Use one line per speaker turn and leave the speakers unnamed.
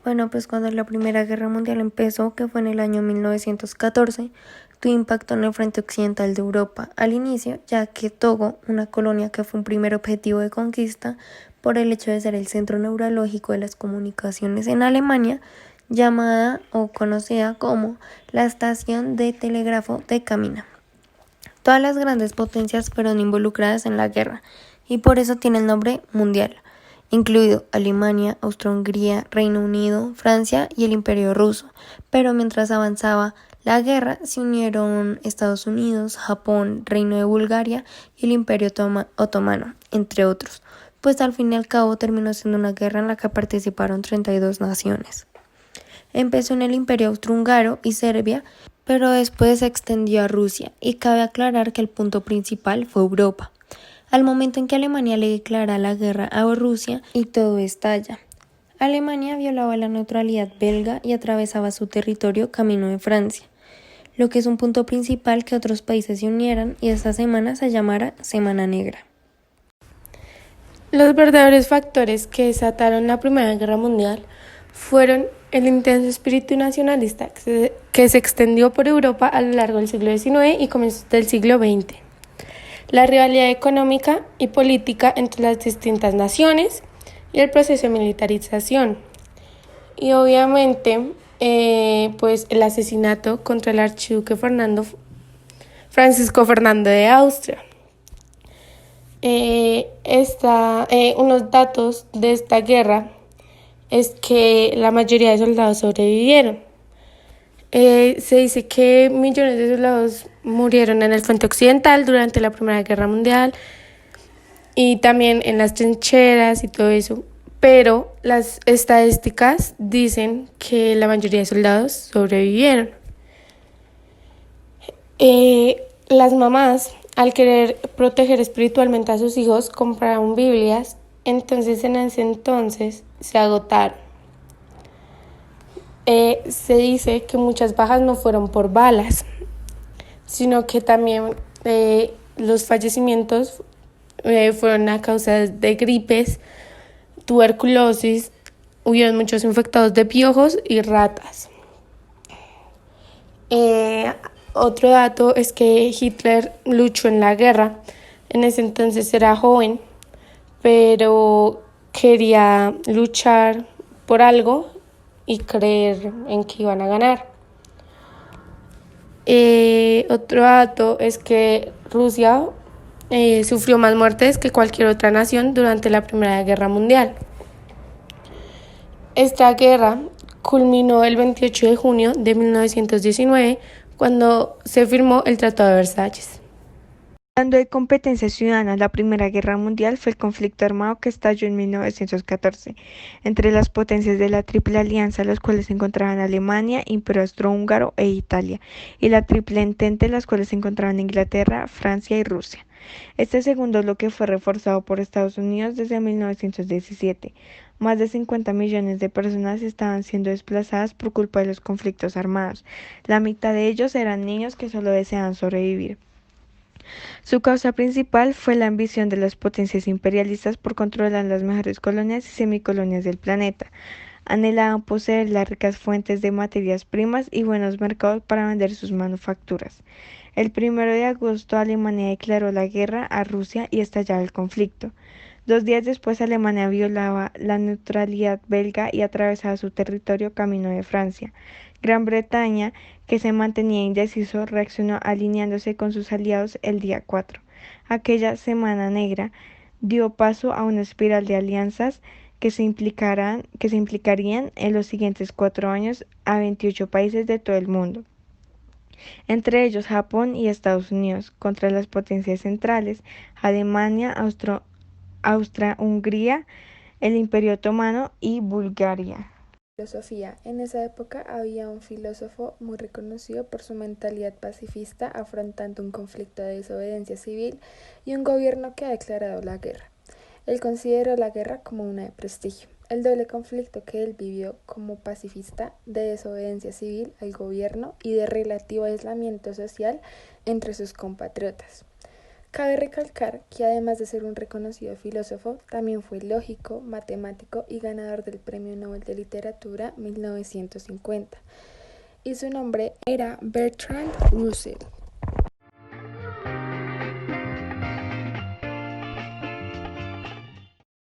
Bueno, pues cuando la Primera Guerra Mundial empezó, que fue en el año 1914, tuvo impacto en el frente occidental de Europa al inicio, ya que Togo, una colonia que fue un primer objetivo de conquista por el hecho de ser el centro neurálgico de las comunicaciones en Alemania, llamada o conocida como la estación de telégrafo de Camina. Todas las grandes potencias fueron involucradas en la guerra y por eso tiene el nombre mundial, incluido Alemania, Austria-Hungría, Reino Unido, Francia y el Imperio Ruso. Pero mientras avanzaba la guerra, se unieron Estados Unidos, Japón, Reino de Bulgaria y el Imperio Otomano, entre otros, pues al fin y al cabo terminó siendo una guerra en la que participaron 32 naciones. Empezó en el Imperio Austrohúngaro y Serbia, pero después se extendió a Rusia, y cabe aclarar que el punto principal fue Europa. Al momento en que Alemania le declara la guerra a Rusia y todo estalla. Alemania violaba la neutralidad belga y atravesaba su territorio camino de Francia, lo que es un punto principal que otros países se unieran y esta semana se llamara Semana Negra.
Los verdaderos factores que desataron la Primera Guerra Mundial fueron el intenso espíritu nacionalista que se extendió por Europa a lo largo del siglo XIX y comienzos del siglo XX. La rivalidad económica y política entre las distintas naciones y el proceso de militarización. Y obviamente, pues el asesinato contra el archiduque Francisco Fernando de Austria. Unos datos de esta guerra es que la mayoría de soldados sobrevivieron. Se dice que millones de soldados murieron en el frente occidental durante la Primera Guerra Mundial y también en las trincheras y todo eso, pero las estadísticas dicen que la mayoría de soldados sobrevivieron. Las mamás, al querer proteger espiritualmente a sus hijos, compraron Biblias, entonces en ese entonces se agotaron. Se dice que muchas bajas no fueron por balas, sino que también los fallecimientos fueron a causa de gripes, tuberculosis, hubieron muchos infectados de piojos y ratas. Otro dato es que Hitler luchó en la guerra. En ese entonces era joven, pero quería luchar por algo y creer en que iban a ganar. Otro dato es que Rusia sufrió más muertes que cualquier otra nación durante la Primera Guerra Mundial. Esta guerra culminó el 28 de junio de 1919 cuando se firmó el Tratado de Versalles.
Hablando de competencias ciudadanas, la Primera Guerra Mundial fue el conflicto armado que estalló en 1914 entre las potencias de la Triple Alianza, las cuales se encontraban Alemania, Imperio Austrohúngaro e Italia, y la Triple Entente, las cuales se encontraban Inglaterra, Francia y Rusia. Este segundo bloque fue reforzado por Estados Unidos desde 1917. Más de 50 millones de personas estaban siendo desplazadas por culpa de los conflictos armados. La mitad de ellos eran niños que solo deseaban sobrevivir. Su causa principal fue la ambición de las potencias imperialistas por controlar las mejores colonias y semicolonias del planeta. Anhelaban poseer las ricas fuentes de materias primas y buenos mercados para vender sus manufacturas. El 1 de agosto Alemania declaró la guerra a Rusia y estallaba el conflicto. 2 días después Alemania violaba la neutralidad belga y atravesaba su territorio camino de Francia. Gran Bretaña, que se mantenía indeciso, reaccionó alineándose con sus aliados el día 4. Aquella Semana Negra dio paso a una espiral de alianzas que se implicarían en los siguientes 4 años a 28 países de todo el mundo, entre ellos Japón y Estados Unidos, contra las potencias centrales, Alemania, Austria-Hungría, el Imperio Otomano y Bulgaria.
Filosofía. En esa época había un filósofo muy reconocido por su mentalidad pacifista, afrontando un conflicto de desobediencia civil y un gobierno que ha declarado la guerra. Él consideró la guerra como una de prestigio. El doble conflicto que él vivió como pacifista de desobediencia civil al gobierno y de relativo aislamiento social entre sus compatriotas. Cabe recalcar que además de ser un reconocido filósofo, también fue lógico, matemático y ganador del Premio Nobel de Literatura 1950, y su nombre era Bertrand Russell.